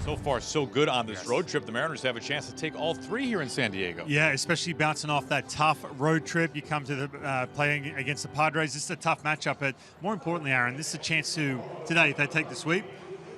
So far, so good on this road trip. The Mariners have a chance to take all three here in San Diego. Yeah, especially bouncing off that tough road trip. You come to the playing against the Padres. This is a tough matchup, but more importantly, Aaron, this is a chance to, today, if they take the sweep,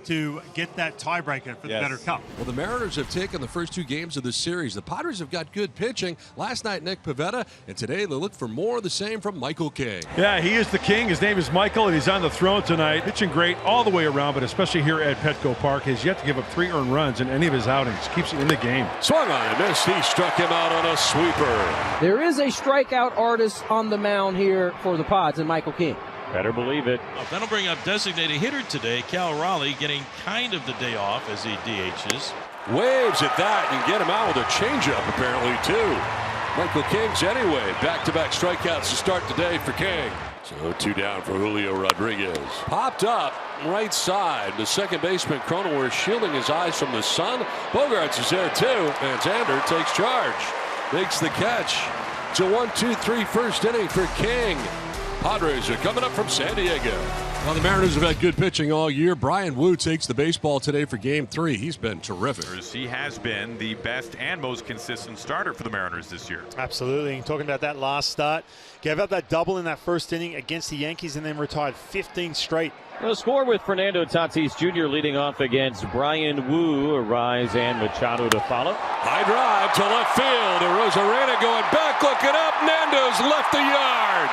to get that tiebreaker for the better cup. Well, the Mariners have taken the first two games of this series. The Padres have got good pitching. Last night, Nick Pivetta, and today they look for more of the same from Michael King. Yeah, he is the king. His name is Michael, and he's on the throne tonight. Pitching great all the way around, but especially here at Petco Park. He's yet to give up 3 earned runs in any of his outings. Keeps it in the game. Swung on and missed. He struck him out on a sweeper. There is a strikeout artist on the mound here for the Pods, and Michael King. Better believe it. That'll bring up designated hitter today, Cal Raleigh, getting kind of the day off as he DHs. Waves at that and get him out with a changeup apparently too. Michael King's anyway. Back-to-back strikeouts to start today for King. So 2 down for Julio Rodriguez. Popped up right side. The second baseman Cronenworth shielding his eyes from the sun. Bogarts is there too. And Xander takes charge. Makes the catch. It's a 1-2-3 first inning for King. Padres are coming up from San Diego. Well, the Mariners have had good pitching all year. Brian Wu takes the baseball today for Game 3. He's been terrific. He has been the best and most consistent starter for the Mariners this year. Absolutely. And talking about that last start, gave up that double in that first inning against the Yankees and then retired 15 straight. The score with Fernando Tatis Jr. leading off against Brian Wu. Arise and Machado to follow. High drive to left field. Rosarena going back, looking up. Nando's left the yard.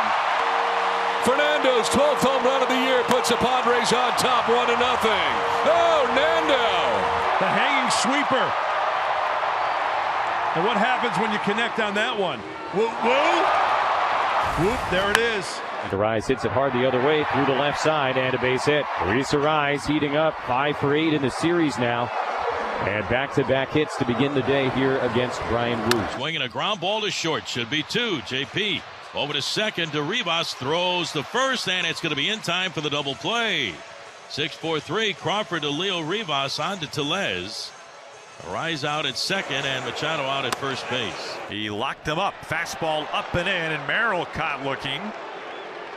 Fernando's 12th home run of the year puts the Padres on top 1-0. Oh, Nando! The hanging sweeper. And what happens when you connect on that one? Whoop, whoop. Whoop, there it is. Arise hits it hard the other way through the left side and a base hit. Luis Arise heating up 5 for 8 in the series now. And back-to-back hits to begin the day here against Brian Wu. Swinging a ground ball to short. Should be 2. JP over to second. To Rivas throws the first, and it's going to be in time for the double play. 6-4-3. Crawford to Leo Rivas on to Tellez. Arise out at second and Machado out at first base. He locked him up. Fastball up and in, and Merrill caught looking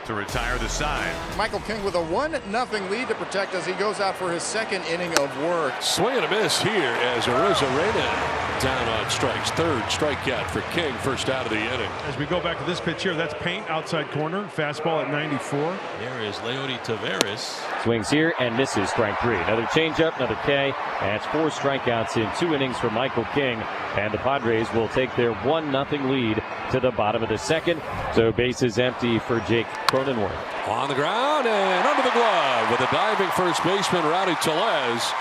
to retire the side. Michael King with a 1-0 lead to protect as he goes out for his second inning of work. Swing and a miss here as Rosarena down on strikes. Third strikeout for King, first out of the inning. As we go back to this pitch here, that's Paint outside corner. Fastball at 94. There is Leody Taveras. Swings here and misses, strike 3. Another changeup, another K. That's 4 strikeouts in 2 innings for Michael King. And the Padres will take their 1-0 lead to the bottom of the second. So bases empty for Jake Cronenworth. On the ground and under the glove with a diving first baseman, Rowdy Tellez.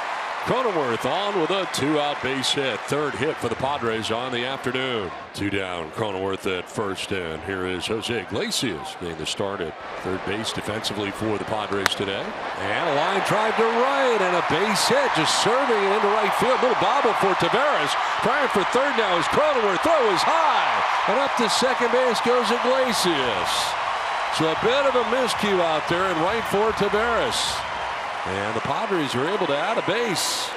Cronenworth on with a 2-out base hit. Third hit for the Padres on the afternoon. 2 down, Cronenworth at first, and here is Jose Iglesias being the start at third base defensively for the Padres today. And a line drive to right and a base hit, just serving it into right field. Little bobble for Taveras. Trying for third now as Cronenworth. Throw is high, and up to second base goes Iglesias. So a bit of a miscue out there and right for Taveras. And the Padres are able to add a base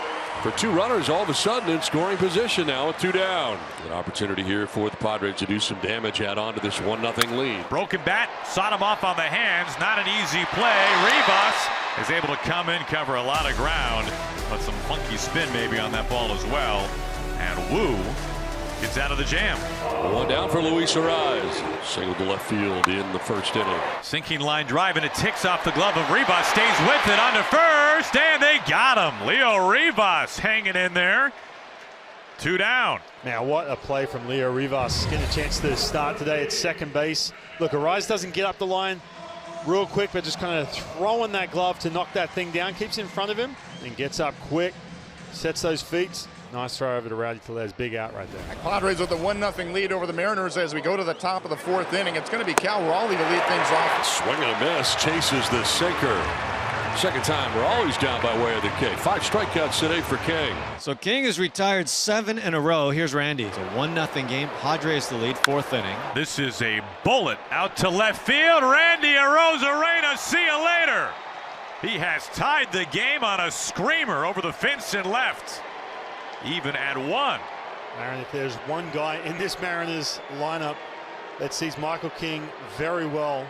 for 2 runners all of a sudden in scoring position now with 2 down. An opportunity here for the Padres to do some damage, add on to this 1-0 lead. Broken bat, sawed him off on the hands. Not an easy play. Rivas is able to come in, cover a lot of ground, but some funky spin maybe on that ball as well. And Wu gets out of the jam. 1 down for Luis Arise. Single to left field in the first inning. Sinking line drive, and it ticks off the glove of Rivas. Stays with it on to first, and they got him. Leo Rivas hanging in there. 2 down. Now, what a play from Leo Rivas. Getting a chance to start today at second base. Look, Arise doesn't get up the line real quick, but just kind of throwing that glove to knock that thing down. Keeps in front of him and gets up quick. Sets those feet. Nice throw over to Rowdy Tellez. Big out right there. Padres with a 1-0 lead over the Mariners as we go to the top of the 4th inning. It's going to be Cal Raleigh to lead things off. Swing and a miss. Chases the sinker. Second time, we're always down by way of the King. 5 strikeouts today for King. So King has retired 7 in a row. Here's Randy. It's a 1-0 game. Padres the lead, 4th inning. This is a bullet out to left field. Randy Arozarena, see you later. He has tied the game on a screamer over the fence and left. Even at 1. Aaron, if there's one guy in this Mariners lineup that sees Michael King very well,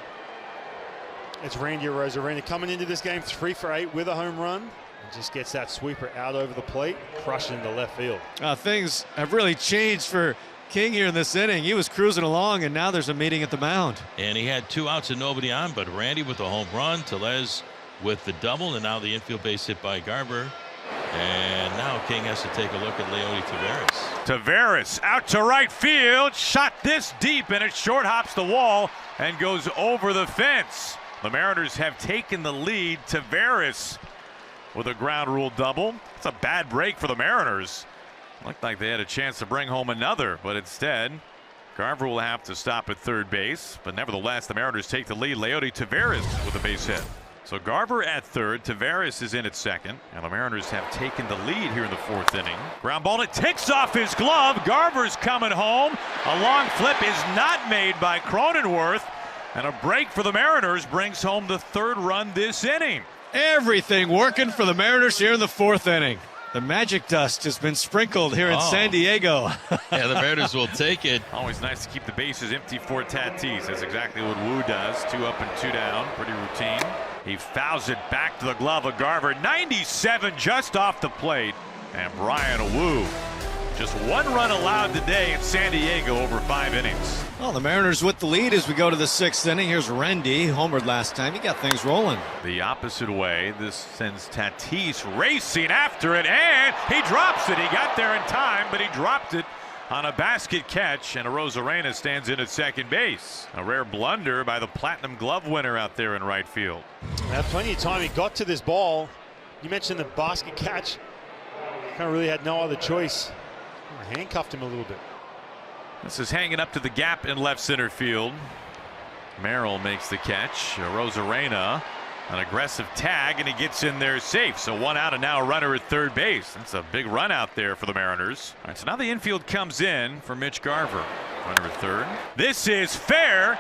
it's Randy Arozarena. Coming into this game 3 for 8 with a home run. And just gets that sweeper out over the plate, crushed into left field. Things have really changed for King here in this inning. He was cruising along, and now there's a meeting at the mound. And he had 2 outs and nobody on, but Randy with the home run, Tellez with the double, and now the infield base hit by Garver. And now King has to take a look at Leody Taveras. Taveras out to right field, shot this deep, and it short hops the wall and goes over the fence. The Mariners have taken the lead. Taveras with a ground rule double. It's a bad break for the Mariners. Looked like they had a chance to bring home another, but instead Garver will have to stop at third base. But nevertheless, the Mariners take the lead. Leody Taveras with a base hit. So Garver at third, Taveras is in at second, and the Mariners have taken the lead here in the 4th inning. Ground ball, it takes off his glove. Garver's coming home. A long flip is not made by Cronenworth, and a break for the Mariners brings home the 3rd run this inning. Everything working for the Mariners here in the 4th inning. The magic dust has been sprinkled here in San Diego. Yeah, the Mariners will take it. Always nice to keep the bases empty for Tatis. That's exactly what Wu does. 2 up and 2 down. Pretty routine. He fouls it back to the glove of Garver. 97 just off the plate. And Brian Wu. Just 1 run allowed today in San Diego over 5 innings. Well, the Mariners with the lead as we go to the 6th inning. Here's Randy, homered last time. He got things rolling. The opposite way. This sends Tatis racing after it, and he drops it. He got there in time, but he dropped it on a basket catch, and Arozarena stands in at second base. A rare blunder by the Platinum Glove winner out there in right field. Had plenty of time. He got to this ball. You mentioned the basket catch. Kind of really had no other choice. Handcuffed him a little bit. This is hanging up to the gap in left center field. Merrill makes the catch. Arozarena, an aggressive tag, and he gets in there safe. So 1 out and now a runner at third base. That's a big run out there for the Mariners. All right, so now the infield comes in for Mitch Garver. Runner at third. This is fair.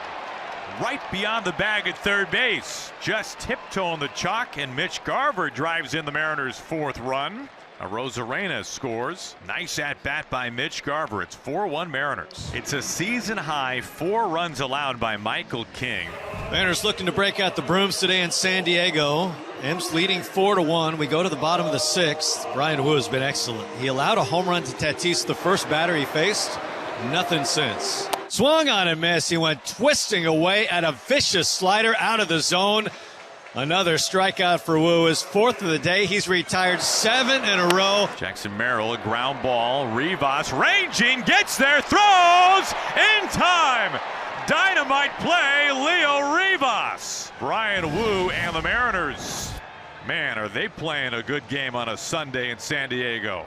Right beyond the bag at third base. Just tiptoeing the chalk, and Mitch Garver drives in the Mariners' 4th run. Arozarena scores. Nice at bat by Mitch Garver. It's 4-1 Mariners. It's a season high 4 runs allowed by Michael King. Mariners looking to break out the brooms today in San Diego. M's leading 4-1. We go to the bottom of the 6th. Brian Wu has been excellent. He allowed a home run to Tatis, the first batter he faced. Nothing since. Swung on and missed. He went twisting away at a vicious slider out of the zone. Another strikeout for Wu, his 4th of the day. He's retired 7 in a row. Jackson Merrill, a ground ball. Rivas ranging, gets there, throws in time. Dynamite play, Leo Rivas. Brian Wu and the Mariners. Man, are they playing a good game on a Sunday in San Diego.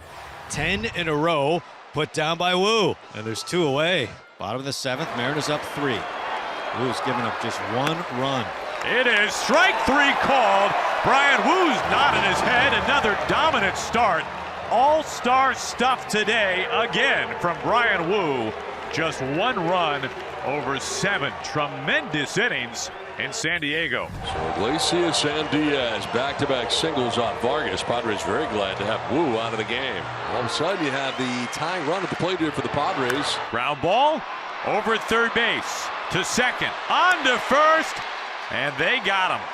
10 in a row put down by Wu. And there's 2 away. Bottom of the 7th, Mariners up 3. Wu's given up just 1 run. It is strike 3 called. Brian Wu's nodding his head. Another dominant start. All-star stuff today again from Brian Wu. Just 1 run over 7 tremendous innings in San Diego. So Iglesias and Diaz back-to-back singles on Vargas. Padres very glad to have Wu out of the game. All of a sudden you have the tying run at the plate here for the Padres. Ground ball over third base to second, on to first. And they got him.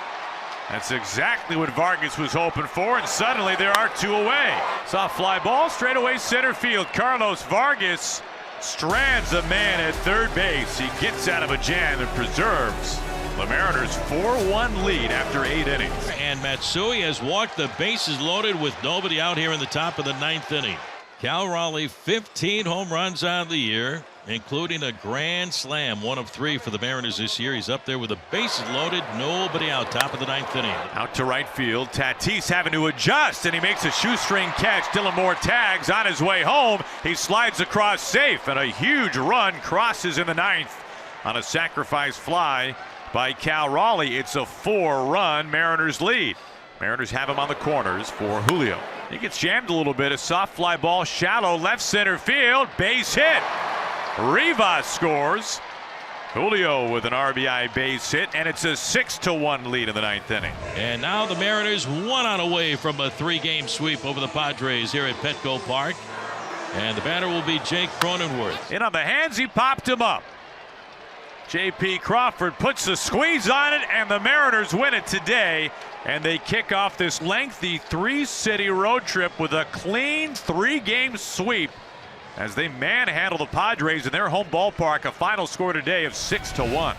That's exactly what Vargas was hoping for, and suddenly there are 2 away. Saw fly ball straight away center field. Carlos Vargas strands a man at third base. He gets out of a jam and preserves the Mariners' 4-1 lead after 8 innings. And Matsui has walked the bases loaded with nobody out here in the top of the 9th inning. Cal Raleigh, 15 home runs on the year, including a grand slam, 1 of 3 for the Mariners this year. He's up there with the bases loaded, nobody out, top of the 9th inning. Out to right field, Tatis having to adjust, and he makes a shoestring catch. Dylan Moore tags on his way home. He slides across safe, and a huge run crosses in the 9th on a sacrifice fly by Cal Raleigh. It's a 4-run Mariners lead. Mariners have him on the corners for Julio. He gets jammed a little bit. A soft fly ball, shallow left center field, base hit. Rivas scores. Julio with an RBI base hit, and it's a 6-1 lead in the 9th inning. And now the Mariners 1 out away from a 3-game sweep over the Padres here at Petco Park. And the batter will be Jake Cronenworth. In on the hands, he popped him up. J.P. Crawford puts a squeeze on it, and the Mariners win it today. And they kick off this lengthy 3-city road trip with a clean 3-game sweep as they manhandle the Padres in their home ballpark. A final score today of 6-1.